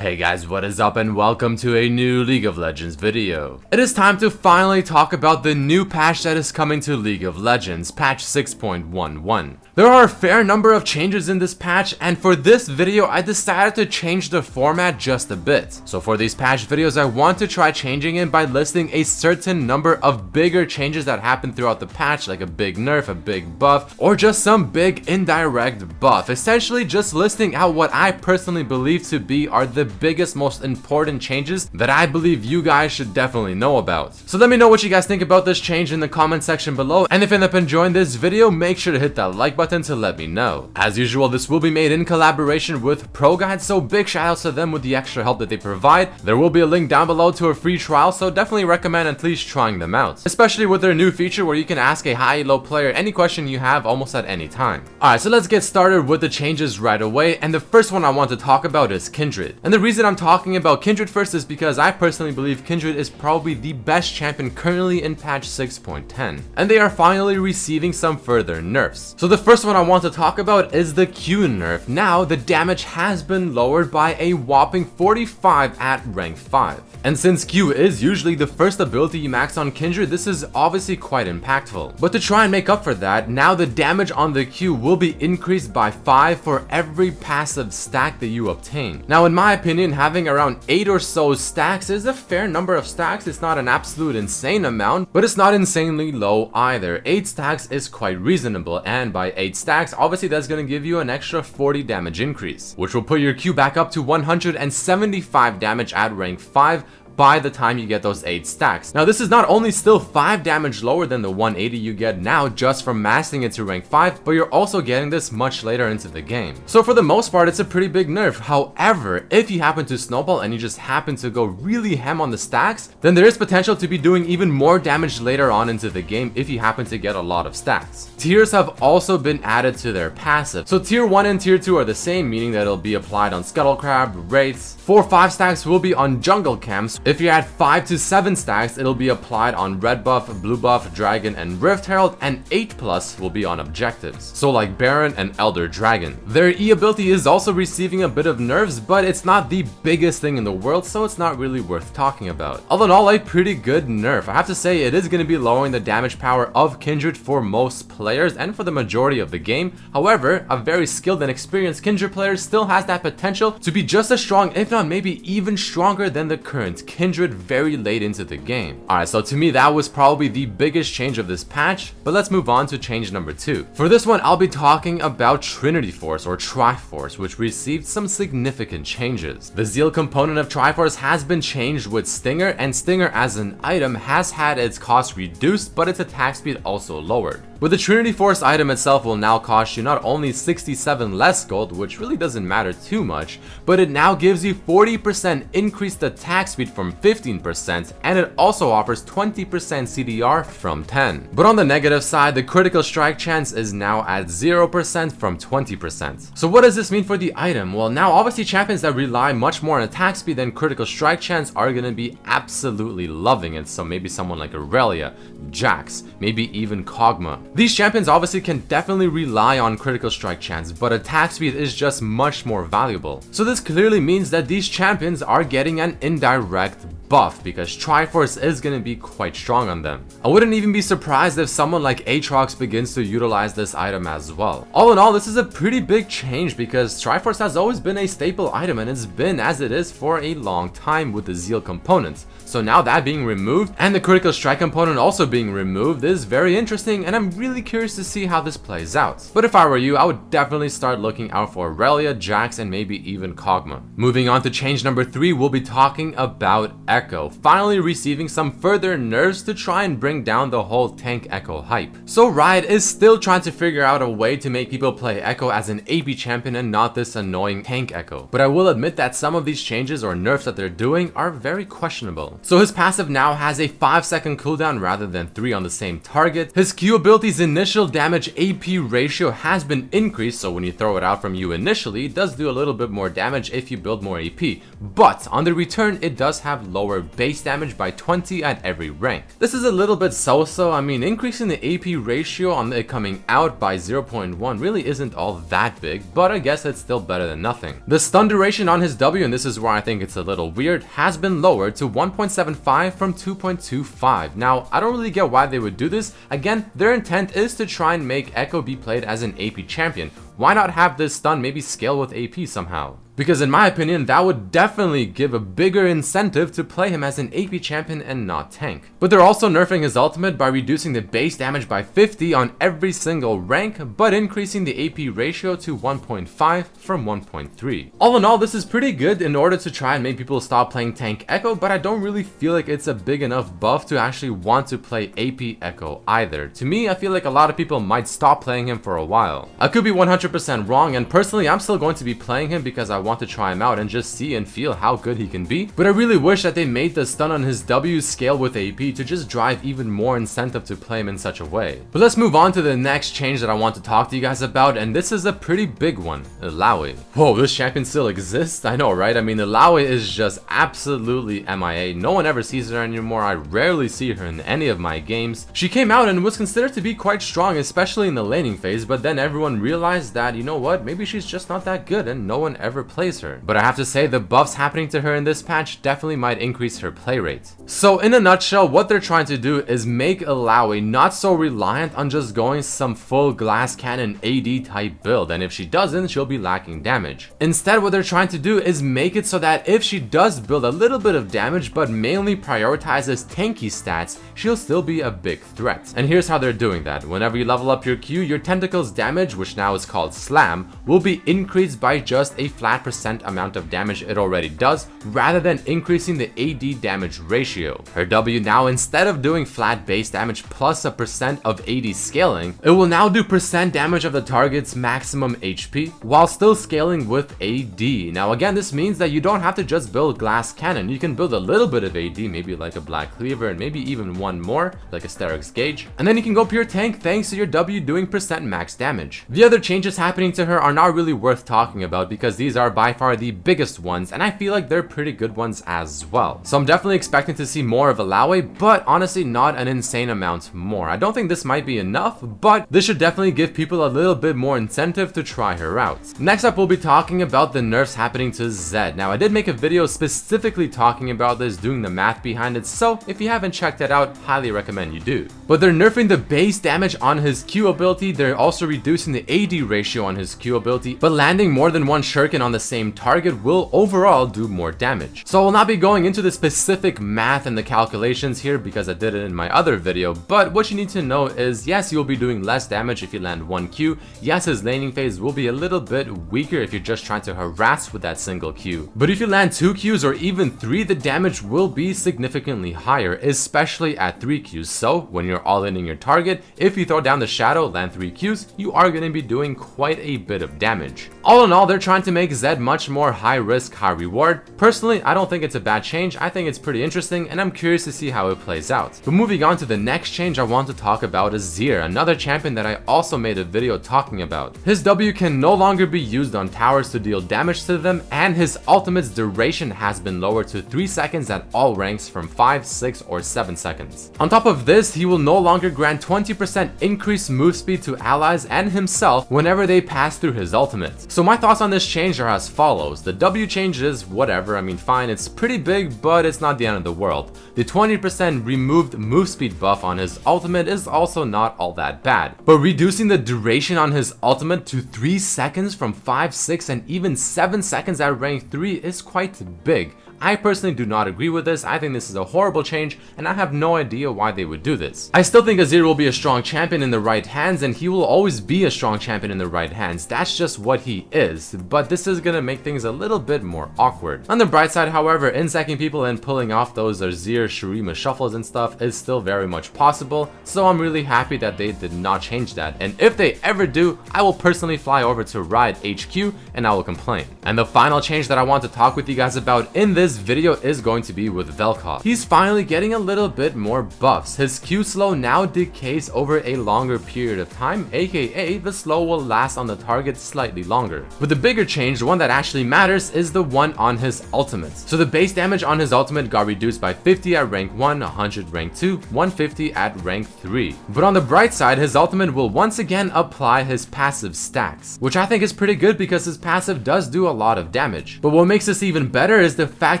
Hey guys, what is up and welcome to a new League of Legends video. It is time to finally talk about the new patch that is coming to League of Legends, patch 6.11. There are a fair number of changes in this patch, and for this video I decided to change the format just a bit. So for these patch videos I want to try changing it by listing a certain number of bigger changes that happen throughout the patch, like a big nerf, a big buff, or just some big indirect buff. Essentially just listing out what I personally believe to be are the biggest, most important changes that I believe you guys should definitely know about. So let me know what you guys think about this change in the comment section below, and if you end up enjoying this video, make sure to hit that like button to let me know. As usual, this will be made in collaboration with ProGuide, so big shout outs to them with the extra help that they provide. There will be a link down below to a free trial, so definitely recommend at least trying them out, especially with their new feature where you can ask a high-low player any question you have almost at any time. Alright, so let's get started with the changes right away, and the first one I want to talk about is Kindred. And the reason I'm talking about Kindred first is because I personally believe Kindred is probably the best champion currently in patch 6.10, and they are finally receiving some further nerfs. So the first one I want to talk about is the Q nerf. Now the damage has been lowered by a whopping 45 at rank 5. And since Q is usually the first ability you max on Kindred, this is obviously quite impactful. But to try and make up for that, now the damage on the Q will be increased by 5 for every passive stack that you obtain. Now in my opinion, having around 8 or so stacks is a fair number of stacks. It's not an absolute insane amount, but it's not insanely low either. 8 stacks is quite reasonable, and by 8 stacks, obviously that's going to give you an extra 40 damage increase, which will put your Q back up to 175 damage at rank 5 by the time you get those 8 stacks. Now this is not only still 5 damage lower than the 180 you get now just from maxing it to rank 5, but you're also getting this much later into the game. So for the most part, it's a pretty big nerf. However, if you happen to snowball and you just happen to go really ham on the stacks, then there is potential to be doing even more damage later on into the game if you happen to get a lot of stacks. Tiers have also been added to their passive. So tier 1 and tier 2 are the same, meaning that it'll be applied on Scuttlecrab, Wraiths. 4-5 stacks will be on Jungle Camps. If you add 5 to 7 stacks, it'll be applied on Red Buff, Blue Buff, Dragon, and Rift Herald, and 8+ will be on objectives, so like Baron and Elder Dragon. Their E ability is also receiving a bit of nerfs, but it's not the biggest thing in the world, so it's not really worth talking about. All in all, a pretty good nerf. I have to say, it is going to be lowering the damage power of Kindred for most players and for the majority of the game. However, a very skilled and experienced Kindred player still has that potential to be just as strong, if not maybe even stronger than the current Kindred very late into the game. Alright, so to me that was probably the biggest change of this patch, but let's move on to change number 2. For this one, I'll be talking about Trinity Force or Triforce, which received some significant changes. The Zeal component of Triforce has been changed with Stinger, and Stinger as an item has had its cost reduced, but its attack speed also lowered. But the Trinity Force item itself will now cost you not only 67 less gold, which really doesn't matter too much, but it now gives you 40% increased attack speed from 15%, and it also offers 20% CDR from 10. But on the negative side, the critical strike chance is now at 0% from 20%. So what does this mean for the item? Well, now obviously champions that rely much more on attack speed than critical strike chance are going to be absolutely loving it. So maybe someone like Aurelia, Jax, maybe even Kog'Maw. These champions obviously can definitely rely on critical strike chance, but attack speed is just much more valuable. So this clearly means that these champions are getting an indirect buff because Triforce is going to be quite strong on them. I wouldn't even be surprised if someone like Aatrox begins to utilize this item as well. All in all, this is a pretty big change because Triforce has always been a staple item, and it's been as it is for a long time with the Zeal components. So now that being removed and the critical strike component also being removed is very interesting, and I'm really curious to see how this plays out. But if I were you, I would definitely start looking out for Aurelia, Jax, and maybe even Kog'Maw. Moving on to change number 3, we'll be talking about Echo, finally receiving some further nerfs to try and bring down the whole tank Echo hype. So Riot is still trying to figure out a way to make people play Echo as an AP champion and not this annoying tank Echo. But I will admit that some of these changes or nerfs that they're doing are very questionable. So his passive now has a 5-second cooldown rather than 3 on the same target. His Q ability's initial damage AP ratio has been increased, so when you throw it out from you initially, it does do a little bit more damage if you build more AP. But on the return, it does have lower base damage by 20 at every rank. This is a little bit so-so. I mean, increasing the AP ratio on it coming out by 0.1 really isn't all that big, but I guess it's still better than nothing. The stun duration on his W, and this is where I think it's a little weird, has been lowered to 1.75 from 2.25. Now, I don't really get why they would do this. Again, their intent is to try and make Echo be played as an AP champion. Why not have this stun maybe scale with AP somehow? Because in my opinion, that would definitely give a bigger incentive to play him as an AP champion and not tank. But they're also nerfing his ultimate by reducing the base damage by 50 on every single rank, but increasing the AP ratio to 1.5 from 1.3. All in all, this is pretty good in order to try and make people stop playing tank Echo, but I don't really feel like it's a big enough buff to actually want to play AP Echo either. To me, I feel like a lot of people might stop playing him for a while. I could be 100% wrong, and personally, I'm still going to be playing him because I want to try him out and just see and feel how good he can be. But I really wish that they made the stun on his W scale with AP to just drive even more incentive to play him in such a way. But let's move on to the next change that I want to talk to you guys about, and this is a pretty big one. Illaoi. Whoa, this champion still exists? I know, right? I mean, Illaoi is just absolutely MIA. No one ever sees her anymore. I rarely see her in any of my games. She came out and was considered to be quite strong, especially in the laning phase, but then everyone realized that, you know what, maybe she's just not that good and no one ever plays her. But I have to say, the buffs happening to her in this patch definitely might increase her play rate. So in a nutshell, what they're trying to do is make Illaoi not so reliant on just going some full glass cannon AD type build, and if she doesn't, she'll be lacking damage. Instead, what they're trying to do is make it so that if she does build a little bit of damage but mainly prioritizes tanky stats, she'll still be a big threat. And here's how they're doing that. Whenever you level up your Q, your tentacles damage, which now is called Slam, will be increased by just a flat percent amount of damage it already does, rather than increasing the AD damage ratio. Her W now, instead of doing flat base damage plus a percent of AD scaling, it will now do percent damage of the target's maximum HP while still scaling with AD. Now again, this means that you don't have to just build glass cannon. You can build a little bit of AD, maybe like a black cleaver, and maybe even one more, like a Sterix gauge, and then you can go pure tank thanks to your W doing percent max damage. The other changes happening to her are not really worth talking about because these are by far the biggest ones, and I feel like they're pretty good ones as well. So I'm definitely expecting to see more of Illaoi, but honestly not an insane amount more. I don't think this might be enough, but this should definitely give people a little bit more incentive to try her out. Next up, we'll be talking about the nerfs happening to Zed. Now I did make a video specifically talking about this, doing the math behind it, so if you haven't checked it out, highly recommend you do. But they're nerfing the base damage on his Q ability, they're also reducing the AD ratio on his Q ability, but landing more than one shuriken on the same target will overall do more damage. So I will not be going into the specific math and the calculations here because I did it in my other video, but what you need to know is yes, you'll be doing less damage if you land one Q. Yes, his laning phase will be a little bit weaker if you're just trying to harass with that single Q. But if you land 2 Qs or even 3, the damage will be significantly higher, especially at 3 Qs. So when you're all-inning your target, if you throw down the shadow, land 3 Qs, you are going to be doing quite a bit of damage. All in all, they're trying to make Zed much more high risk, high reward. Personally, I don't think it's a bad change. I think it's pretty interesting and I'm curious to see how it plays out. But moving on to the next change I want to talk about is Zir, another champion that I also made a video talking about. His W can no longer be used on towers to deal damage to them, and his ultimate's duration has been lowered to 3 seconds at all ranks from 5, 6, or 7 seconds. On top of this, he will no longer grant 20% increased move speed to allies and himself whenever they pass through his ultimate. So my thoughts on this change are as follows. The W change is whatever, I mean fine, it's pretty big, but it's not the end of the world. The 20% removed move speed buff on his ultimate is also not all that bad. But reducing the duration on his ultimate to 3 seconds from 5, 6, and even 7 seconds at rank 3 is quite big. I personally do not agree with this. I think this is a horrible change and I have no idea why they would do this. I still think Azir will be a strong champion in the right hands, and he will always be a strong champion in the right hands. That's just what he is, but this is gonna make things a little bit more awkward. On the bright side, however, insecting people and pulling off those Azir Shurima shuffles and stuff is still very much possible, so I'm really happy that they did not change that, and if they ever do, I will personally fly over to Riot HQ and I will complain. And the final change that I want to talk with you guys about in this this video is going to be with Vel'Koz. He's finally getting a little bit more buffs. His Q slow now decays over a longer period of time, aka the slow will last on the target slightly longer. But the bigger change, the one that actually matters, is the one on his ultimates. So the base damage on his ultimate got reduced by 50 at rank 1, 100 rank 2, 150 at rank 3. But on the bright side, his ultimate will once again apply his passive stacks, which I think is pretty good because his passive does do a lot of damage. But what makes this even better is the fact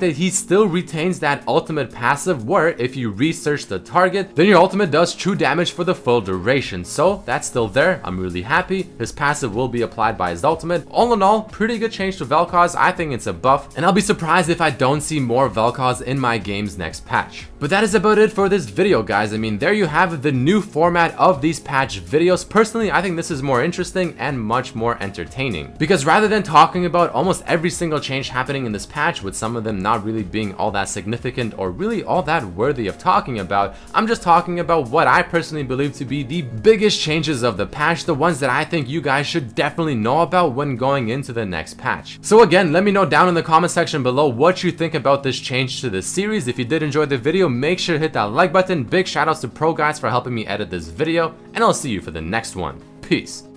that he still retains that ultimate passive where if you research the target, then your ultimate does true damage for the full duration. So that's still there. I'm really happy. His passive will be applied by his ultimate. All in all, pretty good change to Vel'Koz. I think it's a buff, and I'll be surprised if I don't see more Vel'Koz in my game's next patch. But that is about it for this video, guys. I mean, there you have the new format of these patch videos. Personally, I think this is more interesting and much more entertaining, because rather than talking about almost every single change happening in this patch, with some of them not really being all that significant or really all that worthy of talking about, I'm just talking about what I personally believe to be the biggest changes of the patch, the ones that I think you guys should definitely know about when going into the next patch. So again, let me know down in the comment section below what you think about this change to the series. If you did enjoy the video, make sure to hit that like button. Big shout outs to Pro Guys for helping me edit this video, and I'll see you for the next one. Peace.